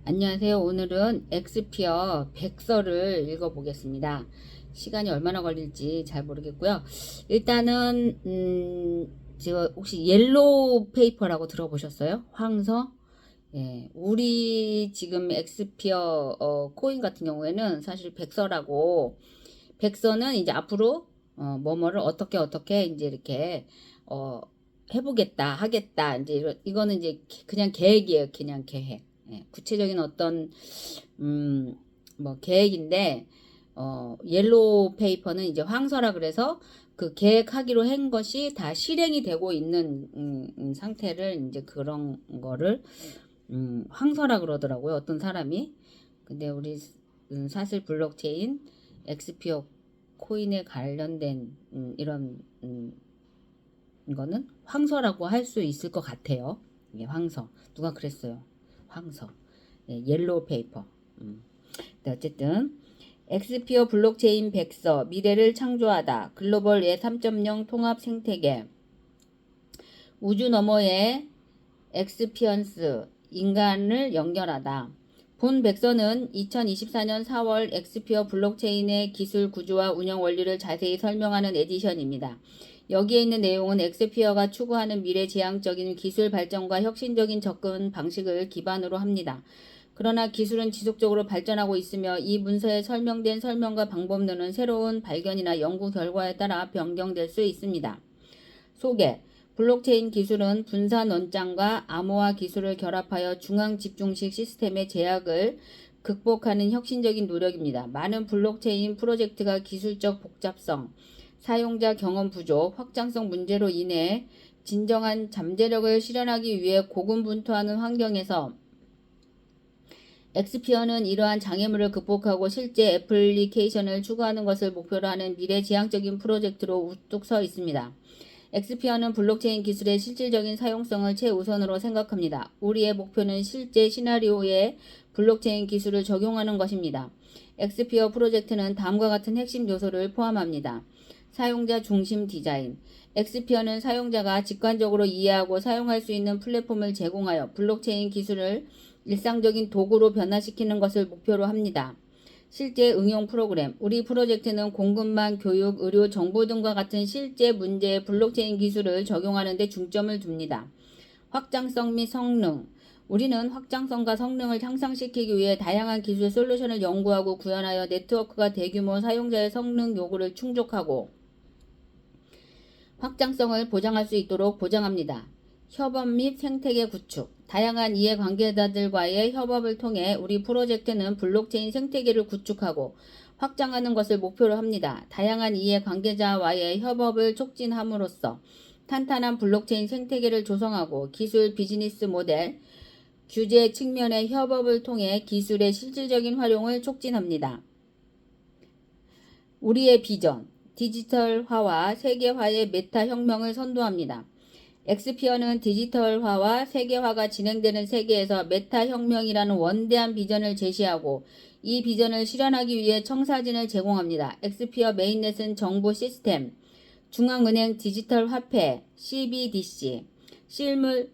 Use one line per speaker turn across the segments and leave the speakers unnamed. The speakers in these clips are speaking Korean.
안녕하세요. 오늘은 엑스피어 백서를 읽어보겠습니다. 시간이 얼마나 걸릴지 잘 모르겠고요. 일단은 제가 혹시 옐로우 페이퍼라고 들어보셨어요? 황서? 예, 우리 지금 엑스피어 코인 같은 경우에는 사실 백서라고, 백서는 이제 앞으로 뭐뭐를 어떻게 이제 이렇게 어 해보겠다 하겠다, 이제 이거는 이제 그냥 계획이에요. 그냥 계획. 예, 구체적인 어떤 음 뭐 계획인데, 옐로우 페이퍼는 이제 황서라 그래서 그 계획하기로 한 것이 다 실행이 되고 있는 상태를, 이제 그런 거를 황서라 그러더라고요. 어떤 사람이. 근데 우리 사실 블록체인 엑스피어 코인에 관련된 이런 거는 황서라고 할 수 있을 것 같아요. 예, 황서. 누가 그랬어요? 황서. 예, 옐로우 페이퍼. 네, 어쨌든 엑스피어 블록체인 백서 미래를 창조하다. 글로벌 예 3.0 통합 생태계. 우주 너머의 엑스피언스 인간을 연결하다. 본 백서는 2024년 4월 엑스피어 블록체인의 기술 구조와 운영 원리를 자세히 설명하는 에디션입니다. 여기에 있는 내용은 엑스피어가 추구하는 미래지향적인 기술 발전과 혁신적인 접근 방식을 기반으로 합니다. 그러나 기술은 지속적으로 발전하고 있으며 이 문서에 설명된 설명과 방법론은 새로운 발견이나 연구 결과에 따라 변경될 수 있습니다. 소개. 블록체인 기술은 분산 원장과 암호화 기술을 결합하여 중앙 집중식 시스템의 제약을 극복하는 혁신적인 노력입니다. 많은 블록체인 프로젝트가 기술적 복잡성, 사용자 경험 부족, 확장성 문제로 인해 진정한 잠재력을 실현하기 위해 고군분투하는 환경에서 엑스피어는 이러한 장애물을 극복하고 실제 애플리케이션을 추구하는 것을 목표로 하는 미래지향적인 프로젝트로 우뚝 서 있습니다. 엑스피어는 블록체인 기술의 실질적인 사용성을 최우선으로 생각합니다. 우리의 목표는 실제 시나리오에 블록체인 기술을 적용하는 것입니다. 엑스피어 프로젝트는 다음과 같은 핵심 요소를 포함합니다. 사용자 중심 디자인. 엑스피어는 사용자가 직관적으로 이해하고 사용할 수 있는 플랫폼을 제공하여 블록체인 기술을 일상적인 도구로 변화시키는 것을 목표로 합니다. 실제 응용 프로그램. 우리 프로젝트는 공급망, 교육, 의료, 정보 등과 같은 실제 문제에 블록체인 기술을 적용하는 데 중점을 둡니다. 확장성 및 성능. 우리는 확장성과 성능을 향상시키기 위해 다양한 기술 솔루션을 연구하고 구현하여 네트워크가 대규모 사용자의 성능 요구를 충족하고 확장성을 보장할 수 있도록 보장합니다. 협업 및 생태계 구축. 다양한 이해관계자들과의 협업을 통해 우리 프로젝트는 블록체인 생태계를 구축하고 확장하는 것을 목표로 합니다. 다양한 이해관계자와의 협업을 촉진함으로써 탄탄한 블록체인 생태계를 조성하고 기술 비즈니스 모델, 규제 측면의 협업을 통해 기술의 실질적인 활용을 촉진합니다. 우리의 비전, 디지털화와 세계화의 메타 혁명을 선도합니다. 엑스피어는 디지털화와 세계화가 진행되는 세계에서 메타 혁명이라는 원대한 비전을 제시하고 이 비전을 실현하기 위해 청사진을 제공합니다. 엑스피어 메인넷은 정보 시스템, 중앙은행 디지털 화폐, CBDC, 실물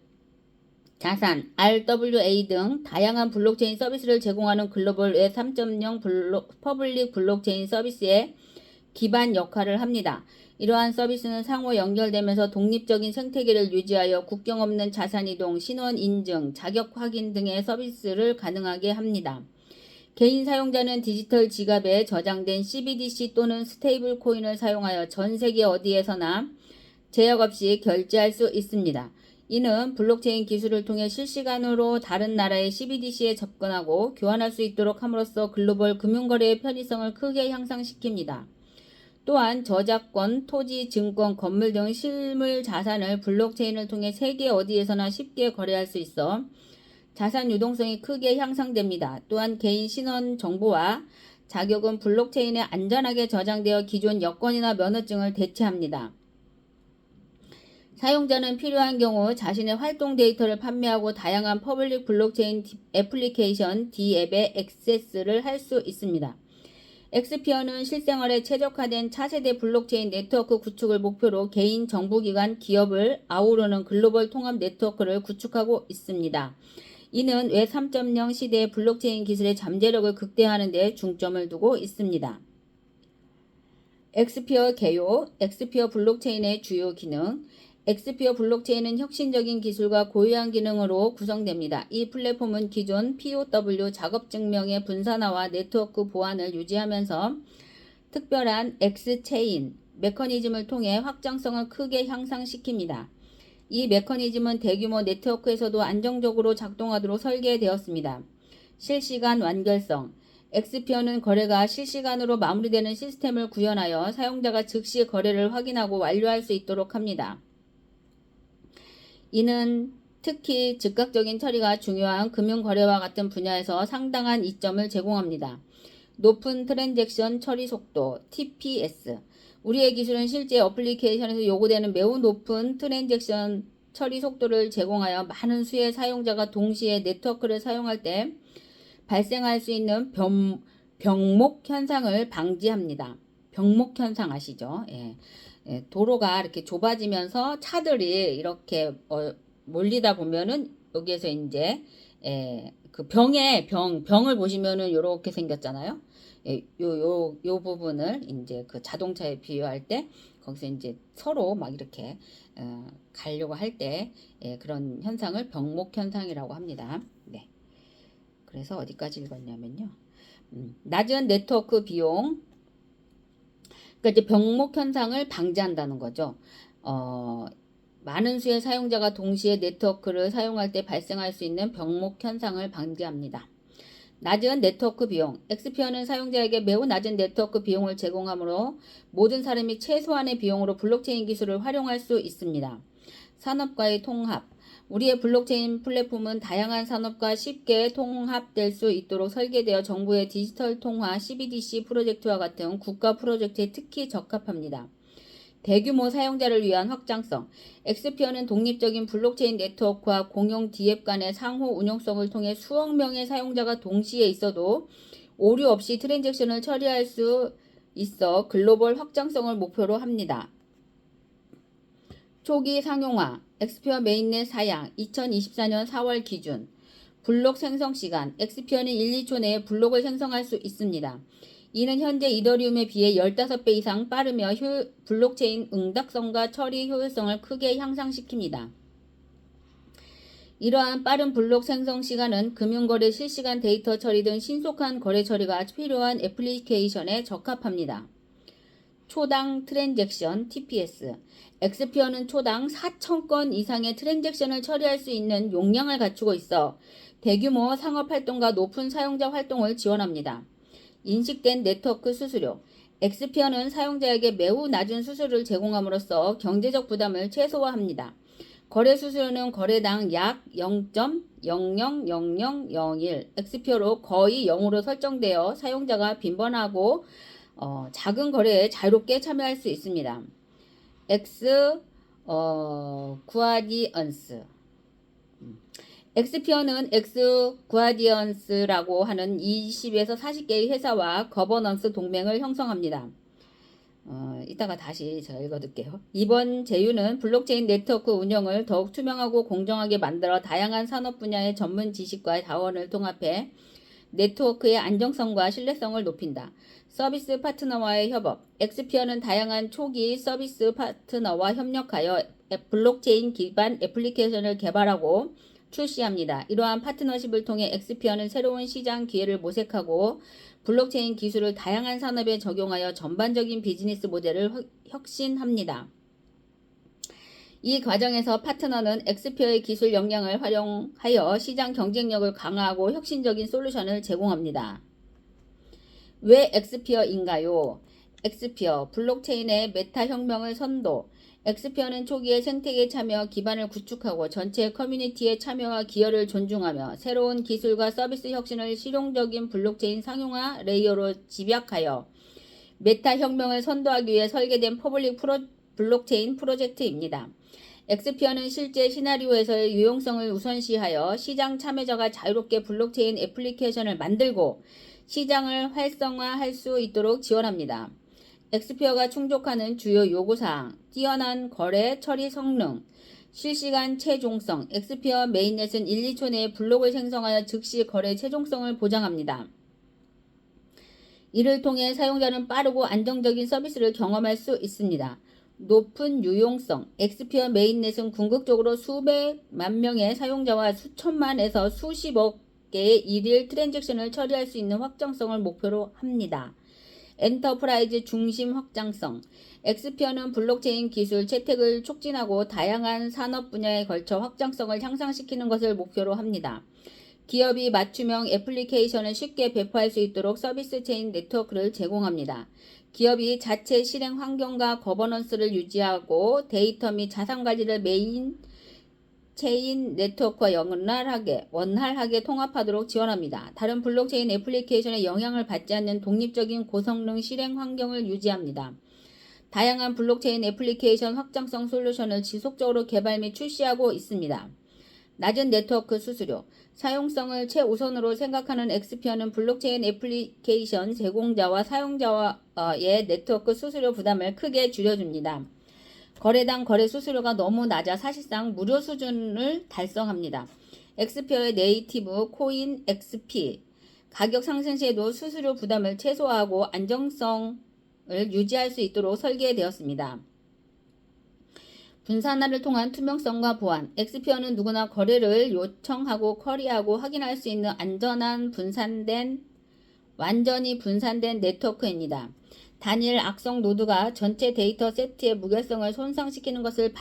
자산, RWA 등 다양한 블록체인 서비스를 제공하는 글로벌 웹 3.0 퍼블릭 블록체인 서비스의 기반 역할을 합니다. 이러한 서비스는 상호 연결되면서 독립적인 생태계를 유지하여 국경 없는 자산 이동, 신원 인증, 자격 확인 등의 서비스를 가능하게 합니다. 개인 사용자는 디지털 지갑에 저장된 CBDC 또는 스테이블 코인을 사용하여 전 세계 어디에서나 제약 없이 결제할 수 있습니다. 이는 블록체인 기술을 통해 실시간으로 다른 나라의 CBDC에 접근하고 교환할 수 있도록 함으로써 글로벌 금융거래의 편의성을 크게 향상시킵니다. 또한 저작권, 토지, 증권, 건물 등 실물 자산을 블록체인을 통해 세계 어디에서나 쉽게 거래할 수 있어 자산 유동성이 크게 향상됩니다. 또한 개인 신원 정보와 자격은 블록체인에 안전하게 저장되어 기존 여권이나 면허증을 대체합니다. 사용자는 필요한 경우 자신의 활동 데이터를 판매하고 다양한 퍼블릭 블록체인 애플리케이션 D앱에 액세스를 할 수 있습니다. 엑스피어는 실생활에 최적화된 차세대 블록체인 네트워크 구축을 목표로 개인, 정부기관, 기업을 아우르는 글로벌 통합 네트워크를 구축하고 있습니다. 이는 웹 3.0 시대의 블록체인 기술의 잠재력을 극대화하는 데 중점을 두고 있습니다. 엑스피어 개요, 엑스피어 블록체인의 주요 기능. 엑스피어 블록체인은 혁신적인 기술과 고유한 기능으로 구성됩니다. 이 플랫폼은 기존 POW 작업 증명의 분산화와 네트워크 보안을 유지하면서 특별한 X체인 메커니즘을 통해 확장성을 크게 향상시킵니다. 이 메커니즘은 대규모 네트워크에서도 안정적으로 작동하도록 설계되었습니다. 실시간 완결성. 엑스피어는 거래가 실시간으로 마무리되는 시스템을 구현하여 사용자가 즉시 거래를 확인하고 완료할 수 있도록 합니다. 이는 특히 즉각적인 처리가 중요한 금융거래와 같은 분야에서 상당한 이점을 제공합니다. 높은 트랜잭션 처리 속도 TPS. 우리의 기술은 실제 어플리케이션에서 요구되는 매우 높은 트랜잭션 처리 속도를 제공하여 많은 수의 사용자가 동시에 네트워크를 사용할 때 발생할 수 있는 병목 현상을 방지합니다. 병목 현상 아시죠? 예. 도로가 이렇게 좁아지면서 차들이 이렇게 몰리다 보면은 여기에서 이제 그 병을 보시면은 요렇게 생겼잖아요. 요 부분을 이제 그 자동차에 비유할 때 거기서 이제 서로 막 이렇게 가려고 할 때 그런 현상을 병목 현상이라고 합니다. 네. 그래서 어디까지 읽었냐면요. 낮은 네트워크 비용. 그러니까 이제 병목 현상을 방지한다는 거죠. 많은 수의 사용자가 동시에 네트워크를 사용할 때 발생할 수 있는 병목 현상을 방지합니다. 낮은 네트워크 비용. 엑스피어는 사용자에게 매우 낮은 네트워크 비용을 제공하므로 모든 사람이 최소한의 비용으로 블록체인 기술을 활용할 수 있습니다. 산업과의 통합. 우리의 블록체인 플랫폼은 다양한 산업과 쉽게 통합될 수 있도록 설계되어 정부의 디지털 통화 CBDC 프로젝트와 같은 국가 프로젝트에 특히 적합합니다. 대규모 사용자를 위한 확장성. 엑스피어는 독립적인 블록체인 네트워크와 공용 D앱 간의 상호 운용성을 통해 수억 명의 사용자가 동시에 있어도 오류 없이 트랜잭션을 처리할 수 있어 글로벌 확장성을 목표로 합니다. 초기 상용화. 엑스피어 메인넷 사양 2024년 4월 기준. 블록 생성 시간. 엑스피어는 1, 2초 내에 블록을 생성할 수 있습니다. 이는 현재 이더리움에 비해 15배 이상 빠르며 블록체인 응답성과 처리 효율성을 크게 향상시킵니다. 이러한 빠른 블록 생성 시간은 금융거래 실시간 데이터 처리 등 신속한 거래 처리가 필요한 애플리케이션에 적합합니다. 초당 트랜잭션 TPS. 엑스피어는 초당 4,000건 이상의 트랜잭션을 처리할 수 있는 용량을 갖추고 있어 대규모 상업활동과 높은 사용자 활동을 지원합니다. 인식된 네트워크 수수료. 엑스피어는 사용자에게 매우 낮은 수수료를 제공함으로써 경제적 부담을 최소화합니다. 거래 수수료는 거래당 약 0.000001 엑스피어로 거의 0으로 설정되어 사용자가 빈번하고 작은 거래에 자유롭게 참여할 수 있습니다. 구아디언스. 엑스피어는 구아디언스라고 하는 20에서 40개의 회사와 거버넌스 동맹을 형성합니다. 이따가 다시 제가 읽어둘게요. 이번 제휴는 블록체인 네트워크 운영을 더욱 투명하고 공정하게 만들어 다양한 산업 분야의 전문 지식과 자원을 통합해 네트워크의 안정성과 신뢰성을 높인다. 서비스 파트너와의 협업. 엑스피어는 다양한 초기 서비스 파트너와 협력하여 블록체인 기반 애플리케이션을 개발하고 출시합니다. 이러한 파트너십을 통해 엑스피어는 새로운 시장 기회를 모색하고 블록체인 기술을 다양한 산업에 적용하여 전반적인 비즈니스 모델을 혁신합니다. 이 과정에서 파트너는 엑스피어의 기술 역량을 활용하여 시장 경쟁력을 강화하고 혁신적인 솔루션을 제공합니다. 왜 엑스피어인가요? 엑스피어, 블록체인의 메타 혁명을 선도. 엑스피어는 초기에 생태계 참여 기반을 구축하고 전체 커뮤니티의 참여와 기여를 존중하며 새로운 기술과 서비스 혁신을 실용적인 블록체인 상용화 레이어로 집약하여 메타 혁명을 선도하기 위해 설계된 퍼블릭 블록체인 프로젝트입니다. 엑스피어는 실제 시나리오에서의 유용성을 우선시하여 시장 참여자가 자유롭게 블록체인 애플리케이션을 만들고 시장을 활성화할 수 있도록 지원합니다. 엑스피어가 충족하는 주요 요구사항, 뛰어난 거래 처리 성능, 실시간 최종성. 엑스피어 메인넷은 1, 2초 내에 블록을 생성하여 즉시 거래 최종성을 보장합니다. 이를 통해 사용자는 빠르고 안정적인 서비스를 경험할 수 있습니다. 높은 유용성. 엑스피어 메인넷은 궁극적으로 수백만 명의 사용자와 수천만에서 수십억 개의 일일 트랜잭션을 처리할 수 있는 확장성을 목표로 합니다. 엔터프라이즈 중심 확장성. 엑스피어는 블록체인 기술 채택을 촉진하고 다양한 산업 분야에 걸쳐 확장성을 향상시키는 것을 목표로 합니다. 기업이 맞춤형 애플리케이션을 쉽게 배포할 수 있도록 서비스 체인 네트워크를 제공합니다. 기업이 자체 실행 환경과 거버넌스를 유지하고 데이터 및 자산 관리를 메인 체인 네트워크와 원활하게 통합하도록 지원합니다. 다른 블록체인 애플리케이션에 영향을 받지 않는 독립적인 고성능 실행 환경을 유지합니다. 다양한 블록체인 애플리케이션 확장성 솔루션을 지속적으로 개발 및 출시하고 있습니다. 낮은 네트워크 수수료. 사용성을 최우선으로 생각하는 엑스피어는 블록체인 애플리케이션 제공자와 사용자의 네트워크 수수료 부담을 크게 줄여줍니다. 거래당 거래 수수료가 너무 낮아 사실상 무료 수준을 달성합니다. 엑스피어의 네이티브 코인 XP 가격 상승 시에도 수수료 부담을 최소화하고 안정성을 유지할 수 있도록 설계되었습니다. 분산화를 통한 투명성과 보안. 엑스피어는 누구나 거래를 요청하고 커리하고 확인할 수 있는 완전히 분산된 네트워크입니다. 단일 악성 노드가 전체 데이터 세트의 무결성을 손상시키는 것을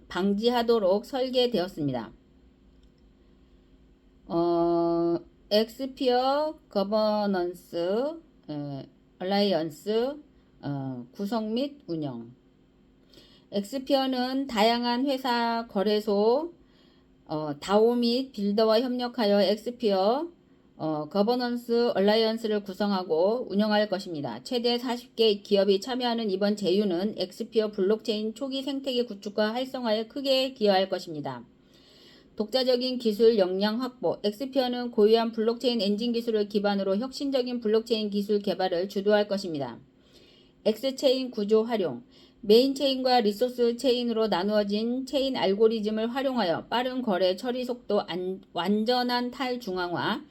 방지하도록 설계되었습니다. 엑스피어 거버넌스 얼라이언스 구성 및 운영. 엑스피어는 다양한 회사 거래소 다오 및 빌더와 협력하여 엑스피어 거버넌스 얼라이언스를 구성하고 운영할 것입니다. 최대 40개 기업이 참여하는 이번 제휴는 엑스피어 블록체인 초기 생태계 구축과 활성화에 크게 기여할 것입니다. 독자적인 기술 역량 확보. 엑스피어는 고유한 블록체인 엔진 기술을 기반으로 혁신적인 블록체인 기술 개발을 주도할 것입니다. 엑스체인 구조 활용. 메인 체인과 리소스 체인으로 나누어진 체인 알고리즘을 활용하여 빠른 거래 처리 속도, 완전한 탈중앙화,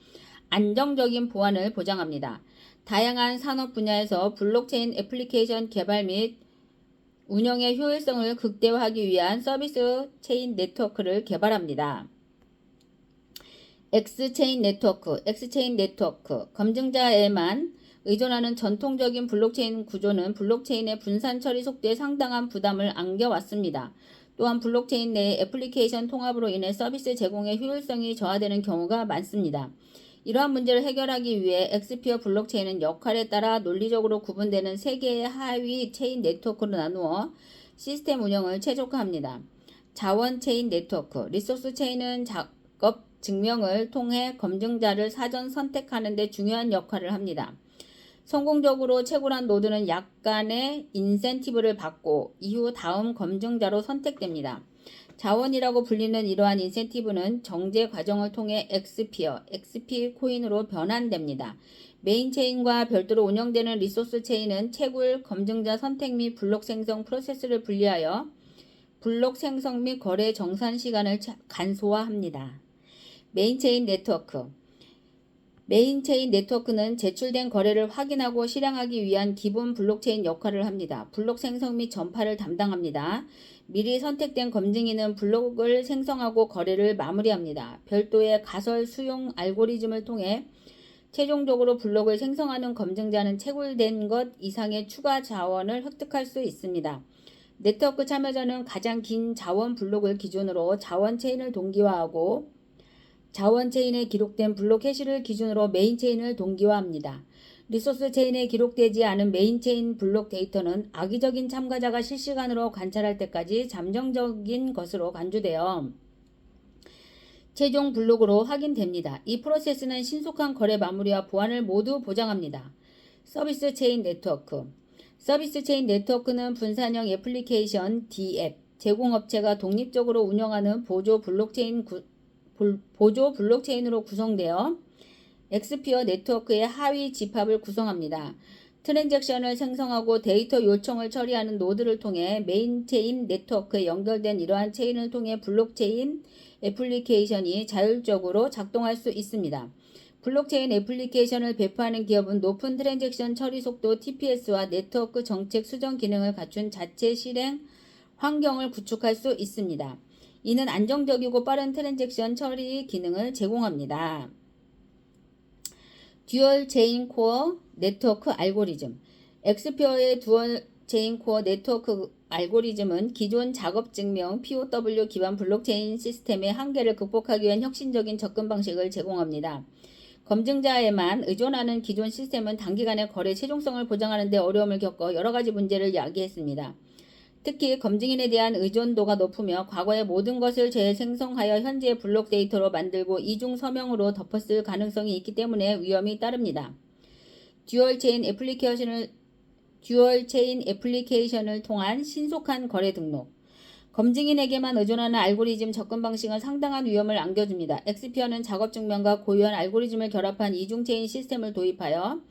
안정적인 보안을 보장합니다. 다양한 산업 분야에서 블록체인 애플리케이션 개발 및 운영의 효율성을 극대화하기 위한 서비스 체인 네트워크를 개발합니다. 엑스체인 네트워크. 검증자에만 의존하는 전통적인 블록체인 구조는 블록체인의 분산 처리 속도에 상당한 부담을 안겨왔습니다. 또한 블록체인 내의 애플리케이션 통합으로 인해 서비스 제공의 효율성이 저하되는 경우가 많습니다. 이러한 문제를 해결하기 위해 엑스피어 블록체인은 역할에 따라 논리적으로 구분되는 3개의 하위 체인 네트워크로 나누어 시스템 운영을 최적화합니다. 자원 체인 네트워크. 리소스 체인은 작업 증명을 통해 검증자를 사전 선택하는 데 중요한 역할을 합니다. 성공적으로 채굴한 노드는 약간의 인센티브를 받고 이후 다음 검증자로 선택됩니다. 자원이라고 불리는 이러한 인센티브는 정제 과정을 통해 엑스피어, XP 코인으로 변환됩니다. 메인 체인과 별도로 운영되는 리소스 체인은 채굴, 검증자 선택 및 블록 생성 프로세스를 분리하여 블록 생성 및 거래 정산 시간을 간소화합니다. 메인 체인 네트워크는 제출된 거래를 확인하고 실행하기 위한 기본 블록체인 역할을 합니다. 블록 생성 및 전파를 담당합니다. 미리 선택된 검증인은 블록을 생성하고 거래를 마무리합니다. 별도의 가설 수용 알고리즘을 통해 최종적으로 블록을 생성하는 검증자는 채굴된 것 이상의 추가 자원을 획득할 수 있습니다. 네트워크 참여자는 가장 긴 자원 블록을 기준으로 자원 체인을 동기화하고 자원 체인에 기록된 블록 해시를 기준으로 메인 체인을 동기화합니다. 리소스 체인에 기록되지 않은 메인 체인 블록 데이터는 악의적인 참가자가 실시간으로 관찰할 때까지 잠정적인 것으로 간주되어 최종 블록으로 확인됩니다. 이 프로세스는 신속한 거래 마무리와 보안을 모두 보장합니다. 서비스 체인 네트워크는 분산형 애플리케이션 D앱 제공업체가 독립적으로 운영하는 보조 블록체인으로 구성되어 엑스피어 네트워크의 하위 집합을 구성합니다. 트랜잭션을 생성하고 데이터 요청을 처리하는 노드를 통해 메인 체인 네트워크에 연결된 이러한 체인을 통해 블록체인 애플리케이션이 자율적으로 작동할 수 있습니다. 블록체인 애플리케이션을 배포하는 기업은 높은 트랜잭션 처리 속도 TPS와 네트워크 정책 수정 기능을 갖춘 자체 실행 환경을 구축할 수 있습니다. 이는 안정적이고 빠른 트랜잭션 처리 기능을 제공합니다. 듀얼 체인 코어 네트워크 알고리즘. 엑스피어의 듀얼 체인 코어 네트워크 알고리즘은 기존 작업 증명 POW 기반 블록체인 시스템의 한계를 극복하기 위한 혁신적인 접근 방식을 제공합니다. 검증자에만 의존하는 기존 시스템은 단기간에 거래 최종성을 보장하는 데 어려움을 겪어 여러 가지 문제를 야기했습니다. 특히 검증인에 대한 의존도가 높으며 과거의 모든 것을 재생성하여 현재의 블록 데이터로 만들고 이중 서명으로 덮었을 가능성이 있기 때문에 위험이 따릅니다. 듀얼 체인 애플리케이션을 통한 신속한 거래 등록. 검증인에게만 의존하는 알고리즘 접근 방식은 상당한 위험을 안겨줍니다. 엑스피어는 작업 증명과 고유한 알고리즘을 결합한 이중체인 시스템을 도입하여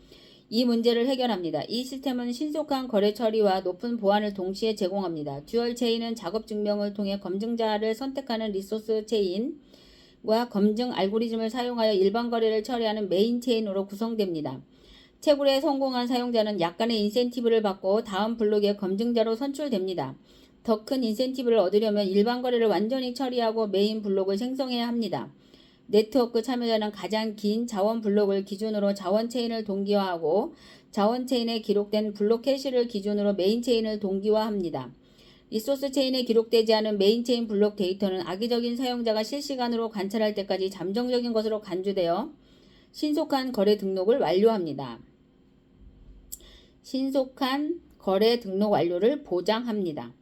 이 문제를 해결합니다. 이 시스템은 신속한 거래 처리와 높은 보안을 동시에 제공합니다. 듀얼 체인은 작업 증명을 통해 검증자를 선택하는 리소스 체인과 검증 알고리즘을 사용하여 일반 거래를 처리하는 메인 체인으로 구성됩니다. 채굴에 성공한 사용자는 약간의 인센티브를 받고 다음 블록의 검증자로 선출됩니다. 더 큰 인센티브를 얻으려면 일반 거래를 완전히 처리하고 메인 블록을 생성해야 합니다. 네트워크 참여자는 가장 긴 자원 블록을 기준으로 자원 체인을 동기화하고 자원 체인에 기록된 블록 캐시를 기준으로 메인 체인을 동기화합니다. 리소스 체인에 기록되지 않은 메인 체인 블록 데이터는 악의적인 사용자가 실시간으로 관찰할 때까지 잠정적인 것으로 간주되어 신속한 거래 등록을 완료합니다. 신속한 거래 등록 완료를 보장합니다.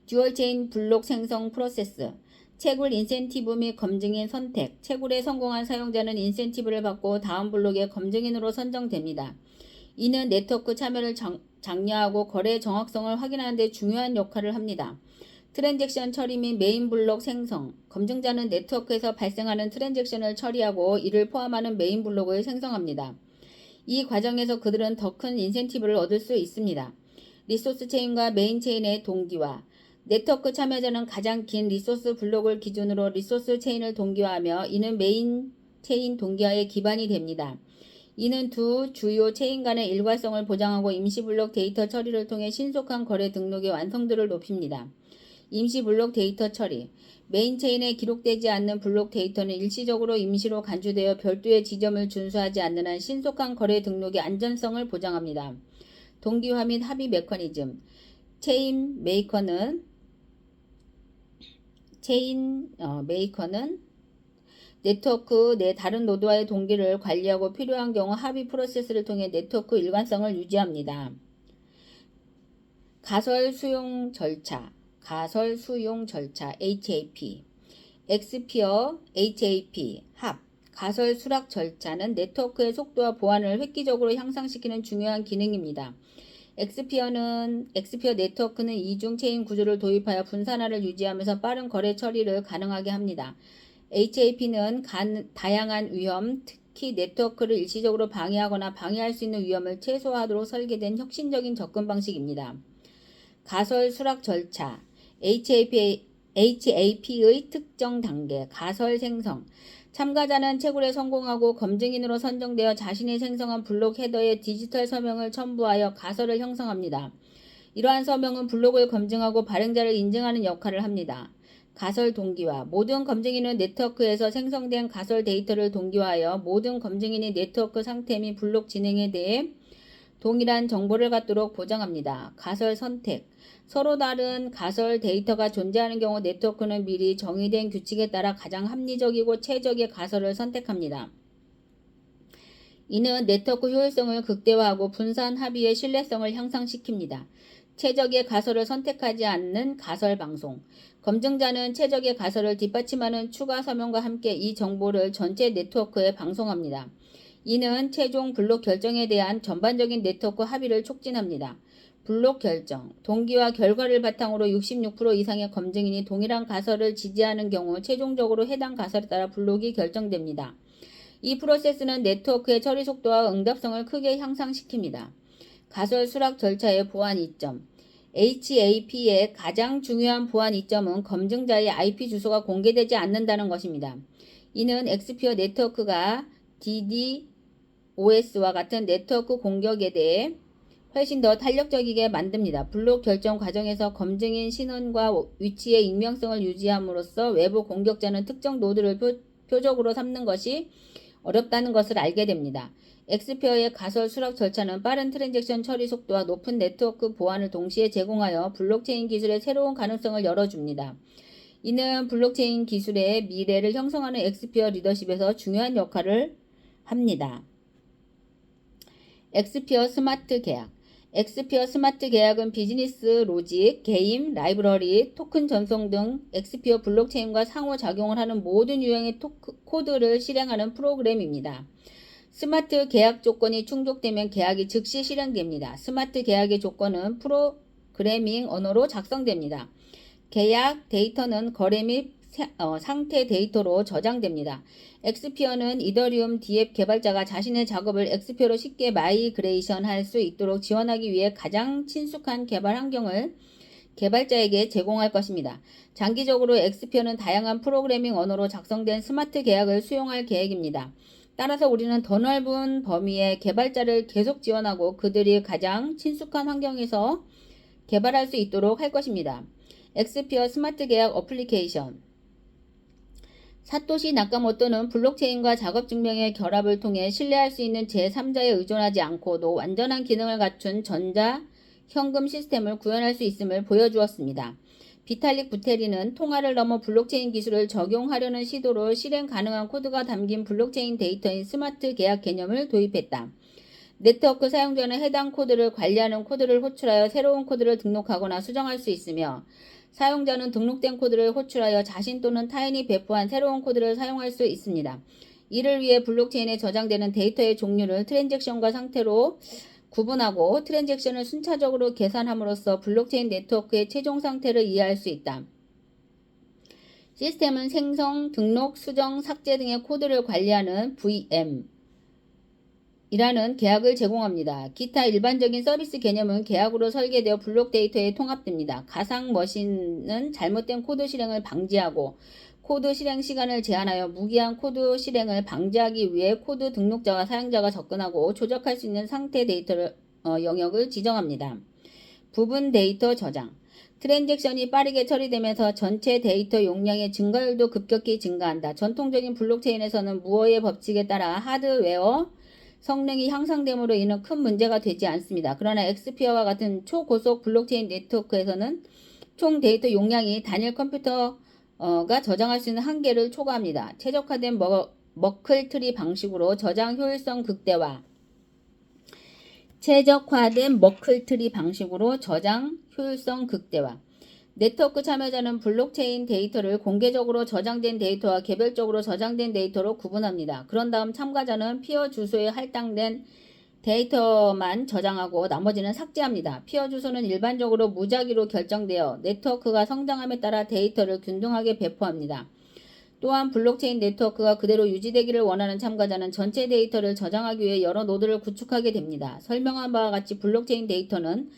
듀얼 체인 블록 생성 프로세스. 채굴 인센티브 및 검증인 선택. 채굴에 성공한 사용자는 인센티브를 받고 다음 블록의 검증인으로 선정됩니다. 이는 네트워크 참여를 장려하고 거래의 정확성을 확인하는 데 중요한 역할을 합니다. 트랜잭션 처리 및 메인 블록 생성. 검증자는 네트워크에서 발생하는 트랜잭션을 처리하고 이를 포함하는 메인 블록을 생성합니다. 이 과정에서 그들은 더 큰 인센티브를 얻을 수 있습니다. 리소스 체인과 메인 체인의 동기화. 네트워크 참여자는 가장 긴 리소스 블록을 기준으로 리소스 체인을 동기화하며 이는 메인 체인 동기화의 기반이 됩니다. 이는 두 주요 체인 간의 일관성을 보장하고 임시 블록 데이터 처리를 통해 신속한 거래 등록의 완성도를 높입니다. 임시 블록 데이터 처리. 메인 체인에 기록되지 않는 블록 데이터는 일시적으로 임시로 간주되어 별도의 지점을 준수하지 않는 한 신속한 거래 등록의 안전성을 보장합니다. 동기화 및 합의 메커니즘. 체인 메이커는 네트워크 내 다른 노드와의 동기를 관리하고 필요한 경우 합의 프로세스를 통해 네트워크 일관성을 유지합니다. 가설 수용 절차 HAP. 엑스피어 HAP 합. 가설 수락 절차는 네트워크의 속도와 보안을 획기적으로 향상시키는 중요한 기능입니다. 엑스피어 네트워크는 이중 체인 구조를 도입하여 분산화를 유지하면서 빠른 거래 처리를 가능하게 합니다. HAP는 다양한 위험, 특히 네트워크를 일시적으로 방해하거나 방해할 수 있는 위험을 최소화하도록 설계된 혁신적인 접근 방식입니다. 가설 수락 절차 HAP의 특정 단계. 가설 생성. 참가자는 채굴에 성공하고 검증인으로 선정되어 자신이 생성한 블록 헤더에 디지털 서명을 첨부하여 가설을 형성합니다. 이러한 서명은 블록을 검증하고 발행자를 인증하는 역할을 합니다. 가설 동기화. 모든 검증인은 네트워크에서 생성된 가설 데이터를 동기화하여 모든 검증인이 네트워크 상태 및 블록 진행에 대해 동일한 정보를 갖도록 보장합니다. 가설 선택. 서로 다른 가설 데이터가 존재하는 경우 네트워크는 미리 정의된 규칙에 따라 가장 합리적이고 최적의 가설을 선택합니다. 이는 네트워크 효율성을 극대화하고 분산 합의의 신뢰성을 향상시킵니다. 최적의 가설을 선택하지 않는 가설 방송. 검증자는 최적의 가설을 뒷받침하는 추가 서명과 함께 이 정보를 전체 네트워크에 방송합니다. 이는 최종 블록 결정에 대한 전반적인 네트워크 합의를 촉진합니다. 블록 결정. 동기와 결과를 바탕으로 66% 이상의 검증인이 동일한 가설을 지지하는 경우 최종적으로 해당 가설에 따라 블록이 결정됩니다. 이 프로세스는 네트워크의 처리 속도와 응답성을 크게 향상시킵니다. 가설 수락 절차의 보안 이점. HAP의 가장 중요한 보안 이점은 검증자의 IP 주소가 공개되지 않는다는 것입니다. 이는 엑스피어 네트워크가 DDoS와 같은 네트워크 공격에 대해 훨씬 더 탄력적이게 만듭니다. 블록 결정 과정에서 검증인 신원과 위치의 익명성을 유지함으로써 외부 공격자는 특정 노드를 표적으로 삼는 것이 어렵다는 것을 알게 됩니다. 엑스피어의 가설 수락 절차는 빠른 트랜잭션 처리 속도와 높은 네트워크 보안을 동시에 제공하여 블록체인 기술의 새로운 가능성을 열어줍니다. 이는 블록체인 기술의 미래를 형성하는 엑스피어 리더십에서 중요한 역할을 합니다. 엑스피어 스마트 계약. 엑스피어 스마트 계약은 비즈니스 로직, 게임, 라이브러리, 토큰 전송 등 엑스피어 블록체인과 상호작용을 하는 모든 유형의 코드를 실행하는 프로그램입니다. 스마트 계약 조건이 충족되면 계약이 즉시 실행됩니다. 스마트 계약의 조건은 프로그래밍 언어로 작성됩니다. 계약 데이터는 거래 및 상태 데이터로 저장됩니다. 엑스피어는 이더리움 DApp 개발자가 자신의 작업을 엑스피어로 쉽게 마이그레이션 할 수 있도록 지원하기 위해 가장 친숙한 개발 환경을 개발자에게 제공할 것입니다. 장기적으로 엑스피어는 다양한 프로그래밍 언어로 작성된 스마트 계약을 수용할 계획입니다. 따라서 우리는 더 넓은 범위의 개발자를 계속 지원하고 그들이 가장 친숙한 환경에서 개발할 수 있도록 할 것입니다. 엑스피어 스마트 계약 어플리케이션. 사토시 나카모토는 블록체인과 작업 증명의 결합을 통해 신뢰할 수 있는 제3자에 의존하지 않고도 완전한 기능을 갖춘 전자 현금 시스템을 구현할 수 있음을 보여주었습니다. 비탈릭 부테린은 통화를 넘어 블록체인 기술을 적용하려는 시도로 실행 가능한 코드가 담긴 블록체인 데이터인 스마트 계약 개념을 도입했다. 네트워크 사용자는 해당 코드를 관리하는 코드를 호출하여 새로운 코드를 등록하거나 수정할 수 있으며 사용자는 등록된 코드를 호출하여 자신 또는 타인이 배포한 새로운 코드를 사용할 수 있습니다. 이를 위해 블록체인에 저장되는 데이터의 종류를 트랜잭션과 상태로 구분하고 트랜잭션을 순차적으로 계산함으로써 블록체인 네트워크의 최종 상태를 이해할 수 있다. 시스템은 생성, 등록, 수정, 삭제 등의 코드를 관리하는 VM 이라는 계약을 제공합니다. 기타 일반적인 서비스 개념은 계약으로 설계되어 블록 데이터에 통합됩니다. 가상 머신은 잘못된 코드 실행을 방지하고 코드 실행 시간을 제한하여 무기한 코드 실행을 방지하기 위해 코드 등록자와 사용자가 접근하고 조작할 수 있는 상태 데이터를 영역을 지정합니다. 부분 데이터 저장. 트랜잭션이 빠르게 처리되면서 전체 데이터 용량의 증가율도 급격히 증가한다. 전통적인 블록체인에서는 무어의 법칙에 따라 하드웨어 성능이 향상됨으로 인한 큰 문제가 되지 않습니다. 그러나 엑스피어와 같은 초고속 블록체인 네트워크에서는 총 데이터 용량이 단일 컴퓨터가 저장할 수 있는 한계를 초과합니다. 최적화된 머클트리 방식으로 저장 효율성 극대화. 네트워크 참여자는 블록체인 데이터를 공개적으로 저장된 데이터와 개별적으로 저장된 데이터로 구분합니다. 그런 다음 참가자는 피어 주소에 할당된 데이터만 저장하고 나머지는 삭제합니다. 피어 주소는 일반적으로 무작위로 결정되어 네트워크가 성장함에 따라 데이터를 균등하게 배포합니다. 또한 블록체인 네트워크가 그대로 유지되기를 원하는 참가자는 전체 데이터를 저장하기 위해 여러 노드를 구축하게 됩니다. 설명한 바와 같이 블록체인 데이터는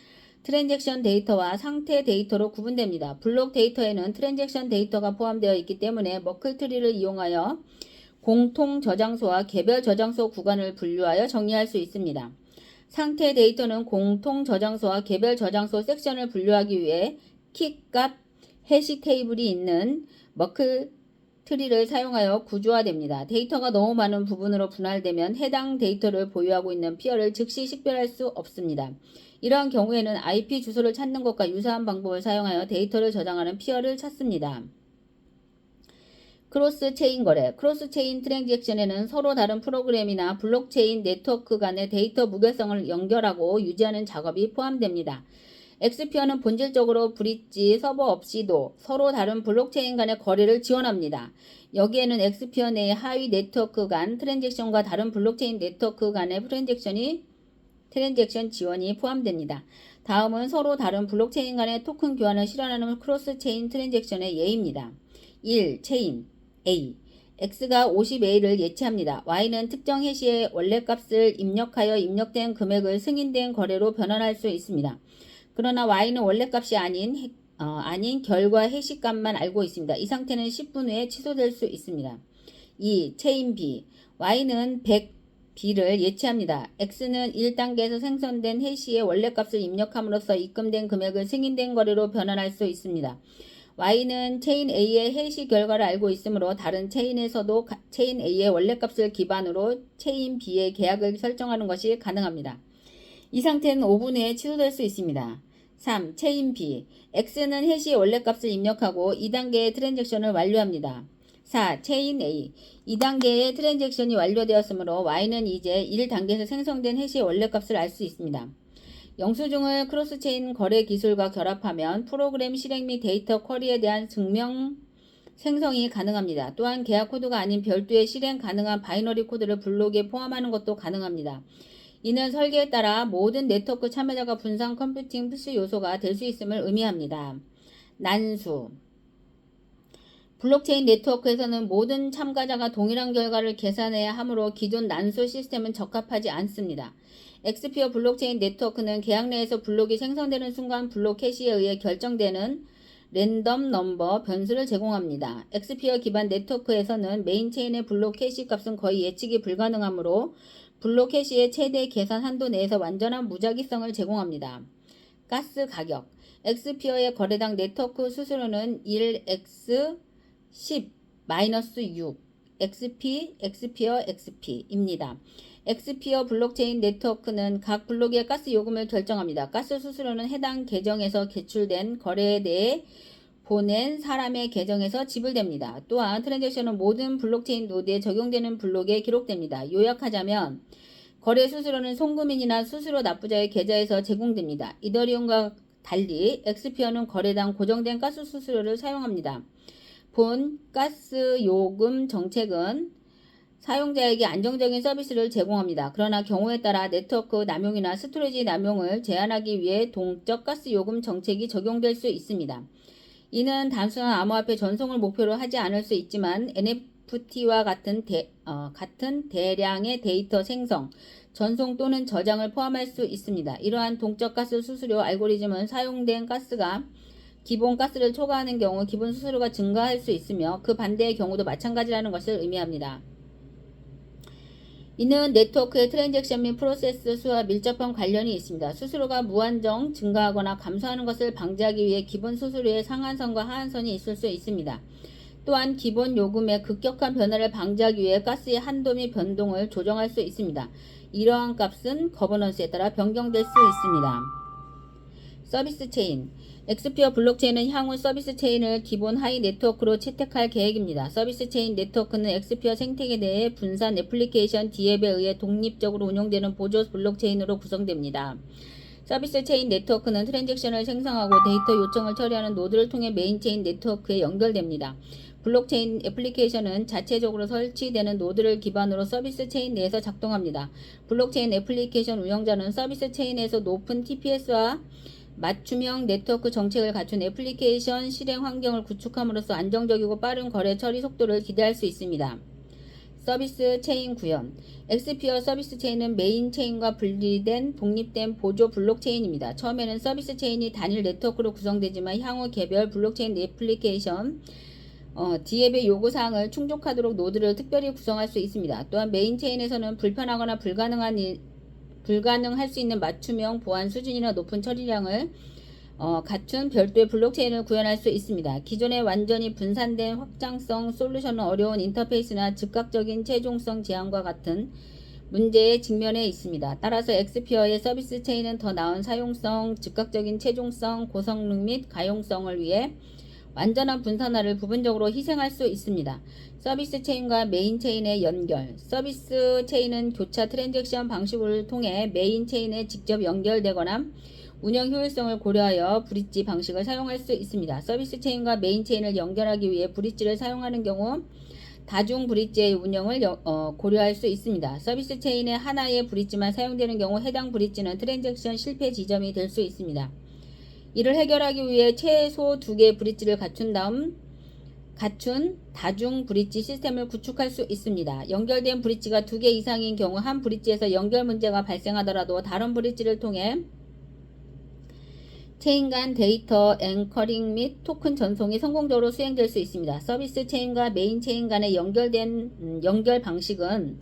트랜잭션 데이터와 상태 데이터로 구분됩니다. 블록 데이터에는 트랜잭션 데이터가 포함되어 있기 때문에 머클트리를 이용하여 공통 저장소와 개별 저장소 구간을 분류하여 정리할 수 있습니다. 상태 데이터는 공통 저장소와 개별 저장소 섹션을 분류하기 위해 키값 해시 테이블이 있는 머클트리를 사용하여 구조화됩니다. 데이터가 너무 많은 부분으로 분할되면 해당 데이터를 보유하고 있는 피어를 즉시 식별할 수 없습니다. 이러한 경우에는 IP 주소를 찾는 것과 유사한 방법을 사용하여 데이터를 저장하는 피어를 찾습니다. 크로스 체인 거래. 크로스 체인 트랜잭션에는 서로 다른 프로그램이나 블록체인 네트워크 간의 데이터 무결성을 연결하고 유지하는 작업이 포함됩니다. 엑스피어는 본질적으로 브릿지 서버 없이도 서로 다른 블록체인 간의 거래를 지원합니다. 여기에는 엑스피어 내의 하위 네트워크 간 트랜잭션과 다른 블록체인 네트워크 간의 트랜잭션 지원이 포함됩니다. 다음은 서로 다른 블록체인 간의 토큰 교환을 실현하는 크로스 체인 트랜잭션의 예입니다. 1. 체인 A. X가 50A를 예치합니다. Y는 특정 해시의 원래값을 입력하여 입력된 금액을 승인된 거래로 변환할 수 있습니다. 그러나 Y는 원래값이 아닌 결과 해시값만 알고 있습니다. 이 상태는 10분 후에 취소될 수 있습니다. 2. 체인 B. Y는 100B를 예치합니다. X는 1단계에서 생성된 해시의 원래값을 입력함으로써 입금된 금액을 승인된 거래로 변환할 수 있습니다. Y는 체인 A의 해시 결과를 알고 있으므로 다른 체인에서도 체인 A의 원래값을 기반으로 체인 B의 계약을 설정하는 것이 가능합니다. 이 상태는 5분 후에 취소될 수 있습니다. 3. 체인 B. X는 해시의 원래값을 입력하고 2단계의 트랜잭션을 완료합니다. 4. 체인 A. 2단계의 트랜잭션이 완료되었으므로 Y는 이제 1단계에서 생성된 해시의 원래값을 알 수 있습니다. 영수증을 크로스체인 거래 기술과 결합하면 프로그램 실행 및 데이터 쿼리에 대한 증명 생성이 가능합니다. 또한 계약 코드가 아닌 별도의 실행 가능한 바이너리 코드를 블록에 포함하는 것도 가능합니다. 이는 설계에 따라 모든 네트워크 참여자가 분산 컴퓨팅 필수 요소가 될 수 있음을 의미합니다. 난수. 블록체인 네트워크에서는 모든 참가자가 동일한 결과를 계산해야 하므로 기존 난수 시스템은 적합하지 않습니다. 엑스피어 블록체인 네트워크는 계약 내에서 블록이 생성되는 순간 블록 해시에 의해 결정되는 랜덤 넘버 변수를 제공합니다. 엑스피어 기반 네트워크에서는 메인 체인의 블록 해시 값은 거의 예측이 불가능하므로 블록 해시의 최대 계산 한도 내에서 완전한 무작위성을 제공합니다. 가스 가격. 엑스피어의 거래당 네트워크 수수료는 1x 10-6 XP입니다. 엑스피어 블록체인 네트워크는 각 블록의 가스 요금을 결정합니다. 가스 수수료는 해당 계정에서 개출된 거래에 대해 보낸 사람의 계정에서 지불됩니다. 또한 트랜잭션은 모든 블록체인 노드에 적용되는 블록에 기록됩니다. 요약하자면 거래 수수료는 송금인이나 수수료 납부자의 계좌에서 제공됩니다. 이더리움과 달리 엑스피어는 거래당 고정된 가스 수수료를 사용합니다. 본 가스 요금 정책은 사용자에게 안정적인 서비스를 제공합니다. 그러나 경우에 따라 네트워크 남용이나 스토리지 남용을 제한하기 위해 동적 가스 요금 정책이 적용될 수 있습니다. 이는 단순한 암호화폐 전송을 목표로 하지 않을 수 있지만 NFT와 같은 대량의 데이터 생성, 전송 또는 저장을 포함할 수 있습니다. 이러한 동적 가스 수수료 알고리즘은 사용된 가스가 기본 가스를 초과하는 경우 기본 수수료가 증가할 수 있으며 그 반대의 경우도 마찬가지라는 것을 의미합니다. 이는 네트워크의 트랜잭션 및 프로세스 수와 밀접한 관련이 있습니다. 수수료가 무한정 증가하거나 감소하는 것을 방지하기 위해 기본 수수료의 상한선과 하한선이 있을 수 있습니다. 또한 기본 요금의 급격한 변화를 방지하기 위해 가스의 한도 및 변동을 조정할 수 있습니다. 이러한 값은 거버넌스에 따라 변경될 수 있습니다. 서비스 체인. 엑스피어 블록체인은 향후 서비스 체인을 기본 하이 네트워크로 채택할 계획입니다. 서비스 체인 네트워크는 엑스피어 생태계 내의 분산 애플리케이션 D앱에 의해 독립적으로 운영되는 보조 블록체인으로 구성됩니다. 서비스 체인 네트워크는 트랜잭션을 생성하고 데이터 요청을 처리하는 노드를 통해 메인 체인 네트워크에 연결됩니다. 블록체인 애플리케이션은 자체적으로 설치되는 노드를 기반으로 서비스 체인 내에서 작동합니다. 블록체인 애플리케이션 운영자는 서비스 체인에서 높은 TPS와 맞춤형 네트워크 정책을 갖춘 애플리케이션 실행 환경을 구축함으로써 안정적이고 빠른 거래 처리 속도를 기대할 수 있습니다. 서비스 체인 구현. 엑스피어 서비스 체인은 메인 체인과 분리된 독립된 보조 블록체인입니다. 처음에는 서비스 체인이 단일 네트워크로 구성되지만 향후 개별 블록체인 애플리케이션 D앱의 요구사항을 충족하도록 노드를 특별히 구성할 수 있습니다. 또한 메인 체인에서는 불편하거나 불가능할 수 있는 맞춤형 보안 수준이나 높은 처리량을 갖춘 별도의 블록체인을 구현할 수 있습니다. 기존의 완전히 분산된 확장성 솔루션은 어려운 인터페이스나 즉각적인 최종성 제한과 같은 문제에 직면해 있습니다. 따라서 엑스피어의 서비스 체인은 더 나은 사용성, 즉각적인 최종성, 고성능 및 가용성을 위해 완전한 분산화를 부분적으로 희생할 수 있습니다. 서비스 체인과 메인 체인의 연결. 서비스 체인은 교차 트랜잭션 방식을 통해 메인 체인에 직접 연결되거나 운영 효율성을 고려하여 브릿지 방식을 사용할 수 있습니다. 서비스 체인과 메인 체인을 연결하기 위해 브릿지를 사용하는 경우 다중 브릿지의 운영을 고려할 수 있습니다. 서비스 체인의 하나의 브릿지만 사용되는 경우 해당 브릿지는 트랜잭션 실패 지점이 될 수 있습니다. 이를 해결하기 위해 최소 2개의 브릿지를 갖춘 다음 갖춘 다중 브릿지 시스템을 구축할 수 있습니다. 연결된 브릿지가 2개 이상인 경우 한 브릿지에서 연결 문제가 발생하더라도 다른 브릿지를 통해 체인 간 데이터 앵커링 및 토큰 전송이 성공적으로 수행될 수 있습니다. 서비스 체인과 메인 체인 간의 연결 방식은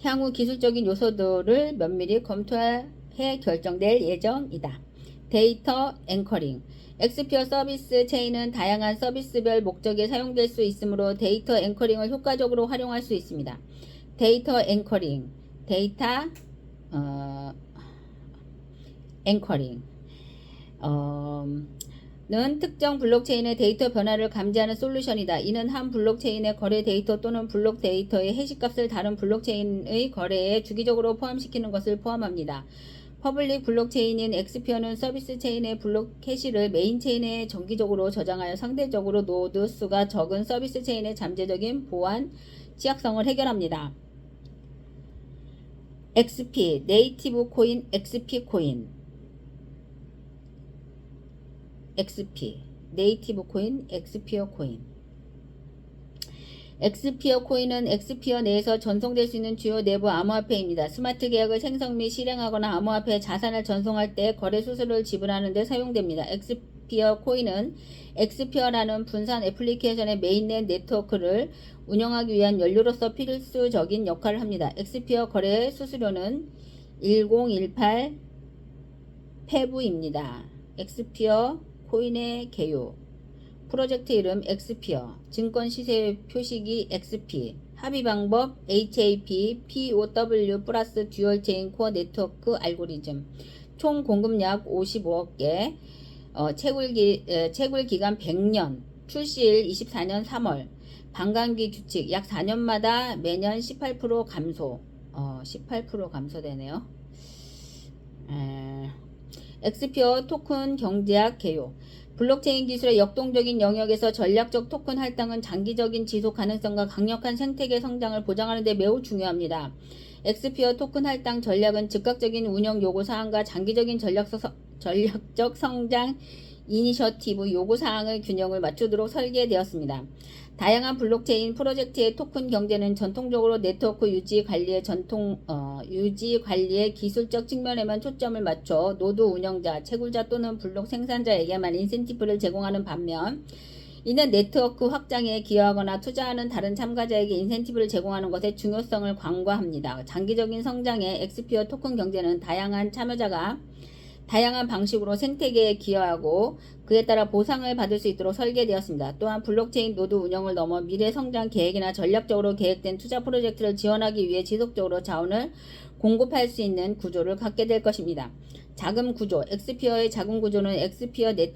향후 기술적인 요소들을 면밀히 검토해 결정될 예정이다. 데이터 앵커링. 엑스피어 서비스 체인은 다양한 서비스별 목적에 사용될 수 있으므로 데이터 앵커링을 효과적으로 활용할 수 있습니다. 데이터 앵커링. 앵커링. 는 특정 블록체인의 데이터 변화를 감지하는 솔루션이다. 이는 한 블록체인의 거래 데이터 또는 블록 데이터의 해시값을 다른 블록체인의 거래에 주기적으로 포함시키는 것을 포함합니다. 퍼블릭 블록체인인 엑스피어는 서비스 체인의 블록 해시를 메인 체인에 정기적으로 저장하여 상대적으로 노드 수가 적은 서비스 체인의 잠재적인 보안 취약성을 해결합니다. XP, 네이티브 코인, XP 코인. XP, 네이티브 코인, 엑스피어 코인. 엑스피어 코인은 엑스피어 내에서 전송될 수 있는 주요 내부 암호화폐입니다. 스마트 계약을 생성 및 실행하거나 암호화폐 자산을 전송할 때 거래 수수료를 지불하는 데 사용됩니다. 엑스피어 코인은 엑스피어라는 분산 애플리케이션의 메인넷 네트워크를 운영하기 위한 연료로서 필수적인 역할을 합니다. 엑스피어 거래 수수료는 1018 페브입니다. 엑스피어 코인의 개요. 프로젝트 이름 엑스피어. 증권 시세 표시기 XP. 합의 방법 HAP POW 플러스 듀얼 체인 코어 네트워크 알고리즘. 총 공급량 55억 개. 채굴 기간 100년. 출시일 24년 3월. 반감기 규칙 약 4년마다 매년 18% 감소. 18% 감소되네요. 엑스피어 토큰 경제학 개요. 블록체인 기술의 역동적인 영역에서 전략적 토큰 할당은 장기적인 지속 가능성과 강력한 생태계 성장을 보장하는 데 매우 중요합니다. 엑스피어 토큰 할당 전략은 즉각적인 운영 요구 사항과 장기적인 전략적 성장 이니셔티브 요구 사항의 균형을 맞추도록 설계되었습니다. 다양한 블록체인 프로젝트의 토큰 경제는 전통적으로 네트워크 유지 관리의 기술적 측면에만 초점을 맞춰 노드 운영자, 채굴자 또는 블록 생산자에게만 인센티브를 제공하는 반면 이는 네트워크 확장에 기여하거나 투자하는 다른 참가자에게 인센티브를 제공하는 것의 중요성을 간과합니다. 장기적인 성장의 엑스피어 토큰 경제는 다양한 참여자가 다양한 방식으로 생태계에 기여하고 그에 따라 보상을 받을 수 있도록 설계되었습니다. 또한 블록체인 노드 운영을 넘어 미래 성장 계획이나 전략적으로 계획된 투자 프로젝트를 지원하기 위해 지속적으로 자원을 공급할 수 있는 구조를 갖게 될 것입니다. 자금 구조. 엑스피어의 자금 구조는 엑스피어 네트워크